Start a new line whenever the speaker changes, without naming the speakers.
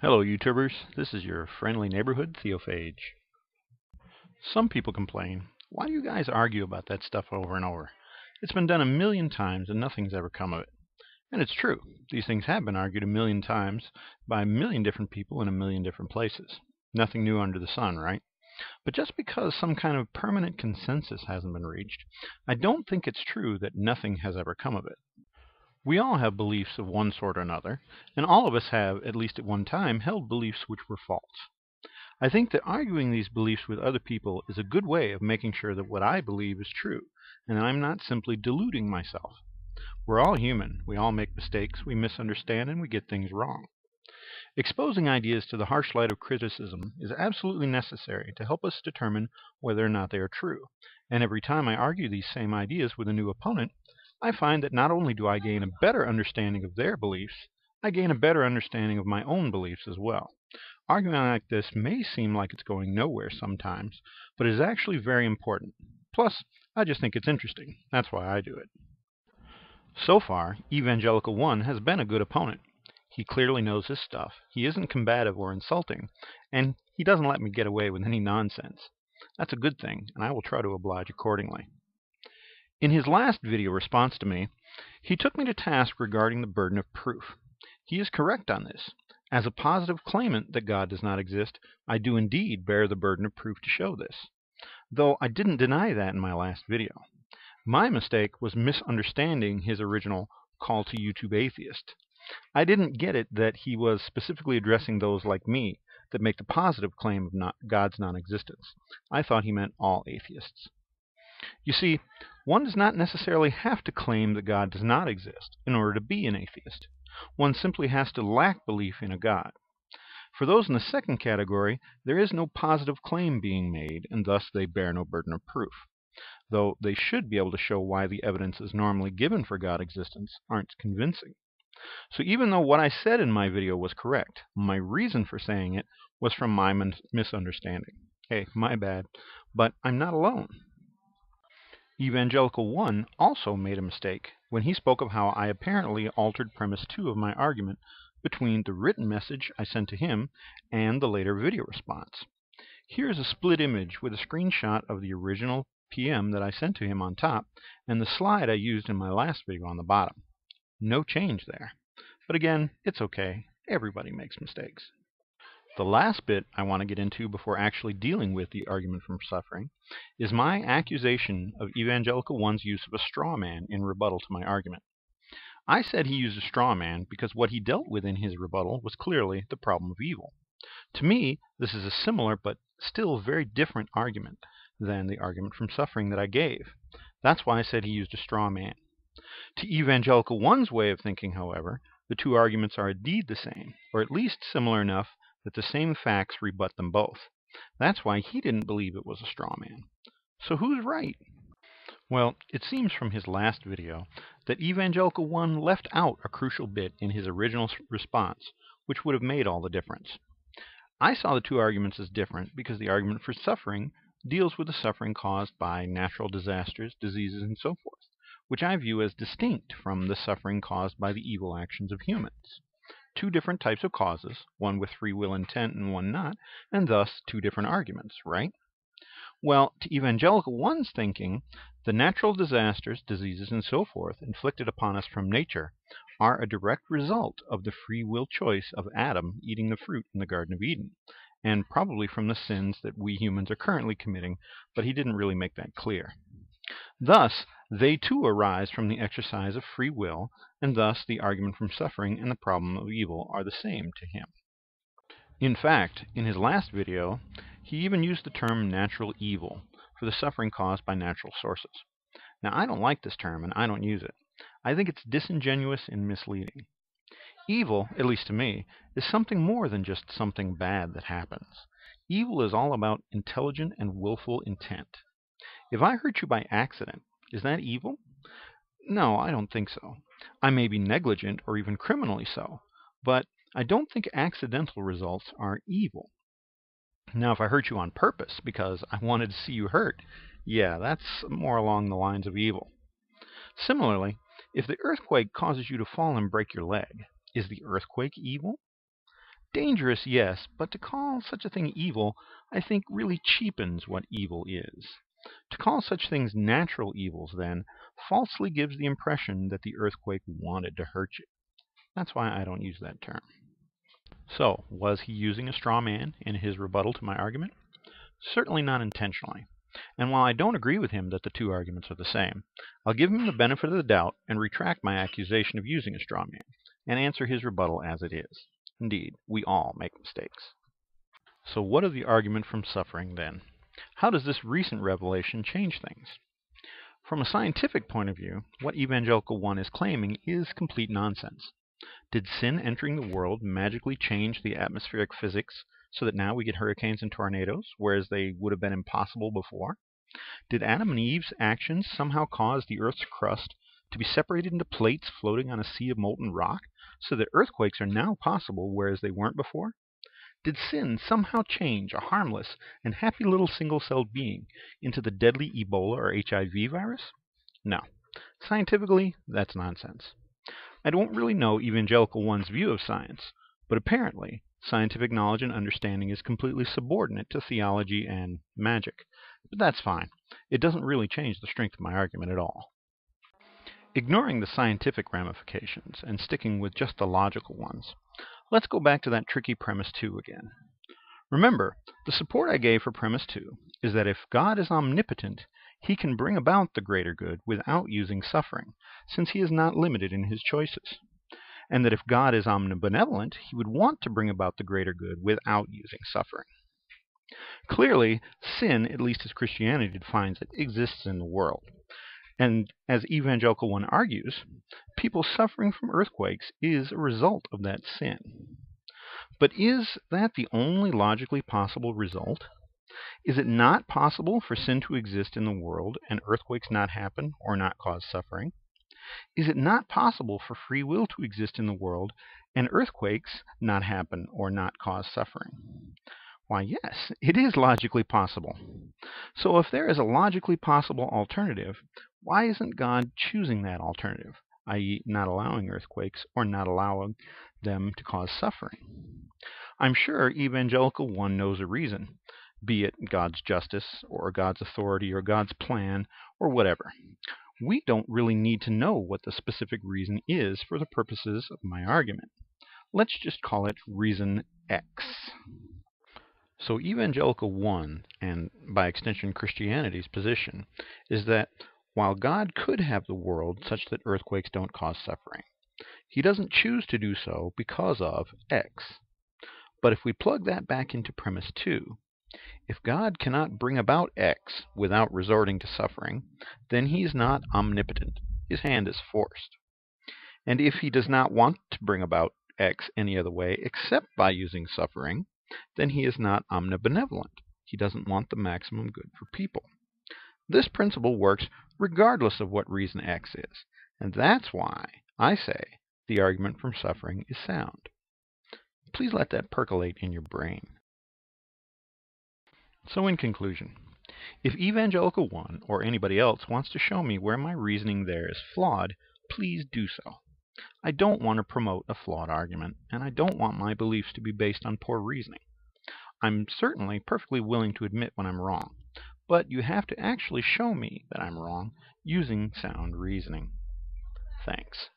Hello YouTubers, this is your friendly neighborhood Theophage. Some people complain, why do you guys argue about that stuff over and over? It's been done a million times and nothing's ever come of it. And it's true, these things have been argued a million times by a million different people in a million different places. Nothing new under the sun, right? But just because some kind of permanent consensus hasn't been reached, I don't think it's true that nothing has ever come of it. We all have beliefs of one sort or another, and all of us have, at least at one time, held beliefs which were false. I think that arguing these beliefs with other people is a good way of making sure that what I believe is true, and that I'm not simply deluding myself. We're all human. We all make mistakes, we misunderstand, and we get things wrong. Exposing ideas to the harsh light of criticism is absolutely necessary to help us determine whether or not they are true. And every time I argue these same ideas with a new opponent, I find that not only do I gain a better understanding of their beliefs, I gain a better understanding of my own beliefs as well. Arguing like this may seem like it's going nowhere sometimes, but it is actually very important. Plus, I just think it's interesting. That's why I do it. So far, Evangelical1 has been a good opponent. He clearly knows his stuff, he isn't combative or insulting, and he doesn't let me get away with any nonsense. That's a good thing, and I will try to oblige accordingly. In his last video response to me, he took me to task regarding the burden of proof. He is correct on this. As a positive claimant that God does not exist, I do indeed bear the burden of proof to show this, though I didn't deny that in my last video. My mistake was misunderstanding his original call to YouTube atheist. I didn't get it that he was specifically addressing those like me that make the positive claim of God's non-existence. I thought he meant all atheists. You see, one does not necessarily have to claim that God does not exist in order to be an atheist. One simply has to lack belief in a God. For those in the second category, there is no positive claim being made, and thus they bear no burden of proof, though they should be able to show why the evidences normally given for God's existence aren't convincing. So even though what I said in my video was correct, my reason for saying it was from my misunderstanding. Hey, my bad, but I'm not alone. Evangelical1 also made a mistake when he spoke of how I apparently altered premise 2 of my argument between the written message I sent to him and the later video response. Here is a split image with a screenshot of the original PM that I sent to him on top and the slide I used in my last video on the bottom. No change there. But again, it's okay. Everybody makes mistakes. The last bit I want to get into before actually dealing with the argument from suffering is my accusation of Evangelical1's use of a straw man in rebuttal to my argument. I said he used a straw man because what he dealt with in his rebuttal was clearly the problem of evil. To me, this is a similar but still very different argument than the argument from suffering that I gave. That's why I said he used a straw man. To Evangelical1's way of thinking, however, the two arguments are indeed the same, or at least similar enough that the same facts rebut them both. That's why he didn't believe it was a straw man. So who's right? Well, it seems from his last video that Evangelical1 left out a crucial bit in his original response, which would have made all the difference. I saw the two arguments as different because the argument for suffering deals with the suffering caused by natural disasters, diseases, and so forth, which I view as distinct from the suffering caused by the evil actions of humans. Two different types of causes, one with free will intent and one not, and thus two different arguments, right? Well, to Evangelical1's thinking, the natural disasters, diseases, and so forth inflicted upon us from nature are a direct result of the free will choice of Adam eating the fruit in the Garden of Eden, and probably from the sins that we humans are currently committing, but he didn't really make that clear. Thus, they too arise from the exercise of free will, and thus the argument from suffering and the problem of evil are the same to him. In fact, in his last video, he even used the term natural evil for the suffering caused by natural sources. Now, I don't like this term, and I don't use it. I think it's disingenuous and misleading. Evil, at least to me, is something more than just something bad that happens. Evil is all about intelligent and willful intent. If I hurt you by accident, is that evil? No, I don't think so. I may be negligent or even criminally so, but I don't think accidental results are evil. Now, if I hurt you on purpose because I wanted to see you hurt, yeah, that's more along the lines of evil. Similarly, if the earthquake causes you to fall and break your leg, is the earthquake evil? Dangerous, yes, but to call such a thing evil, I think, really cheapens what evil is. To call such things natural evils, then, falsely gives the impression that the earthquake wanted to hurt you. That's why I don't use that term. So, was he using a straw man in his rebuttal to my argument? Certainly not intentionally. And while I don't agree with him that the two arguments are the same, I'll give him the benefit of the doubt and retract my accusation of using a straw man, and answer his rebuttal as it is. Indeed, we all make mistakes. So what of the argument from suffering, then? How does this recent revelation change things? From a scientific point of view, what Evangelical1 is claiming is complete nonsense. Did sin entering the world magically change the atmospheric physics so that now we get hurricanes and tornadoes, whereas they would have been impossible before? Did Adam and Eve's actions somehow cause the Earth's crust to be separated into plates floating on a sea of molten rock, so that earthquakes are now possible, whereas they weren't before? Did sin somehow change a harmless and happy little single-celled being into the deadly Ebola or HIV virus? No. Scientifically, that's nonsense. I don't really know Evangelical1's view of science, but apparently scientific knowledge and understanding is completely subordinate to theology and magic. But that's fine. It doesn't really change the strength of my argument at all. Ignoring the scientific ramifications and sticking with just the logical ones, let's go back to that tricky premise 2 again. Remember, the support I gave for premise 2 is that if God is omnipotent, he can bring about the greater good without using suffering, since he is not limited in his choices. And that if God is omnibenevolent, he would want to bring about the greater good without using suffering. Clearly, sin, at least as Christianity defines it, exists in the world. And as Evangelical1 argues, people suffering from earthquakes is a result of that sin. But is that the only logically possible result? Is it not possible for sin to exist in the world and earthquakes not happen or not cause suffering? Is it not possible for free will to exist in the world and earthquakes not happen or not cause suffering? Why, yes, it is logically possible. So if there is a logically possible alternative, why isn't God choosing that alternative, i.e., not allowing earthquakes or not allowing them to cause suffering? I'm sure Evangelical1 knows a reason, be it God's justice or God's authority or God's plan or whatever. We don't really need to know what the specific reason is for the purposes of my argument. Let's just call it reason X. So Evangelical1, and by extension Christianity's position, is that while God could have the world such that earthquakes don't cause suffering, he doesn't choose to do so because of X. But if we plug that back into premise 2, if God cannot bring about X without resorting to suffering, then he is not omnipotent. His hand is forced. And if he does not want to bring about X any other way except by using suffering, then he is not omnibenevolent. He doesn't want the maximum good for people. This principle works regardless of what reason X is, and that's why I say the argument from suffering is sound. Please let that percolate in your brain. So in conclusion, if Evangelical1 or anybody else wants to show me where my reasoning there is flawed, please do so. I don't want to promote a flawed argument, and I don't want my beliefs to be based on poor reasoning. I'm certainly perfectly willing to admit when I'm wrong, but you have to actually show me that I'm wrong using sound reasoning. Thanks.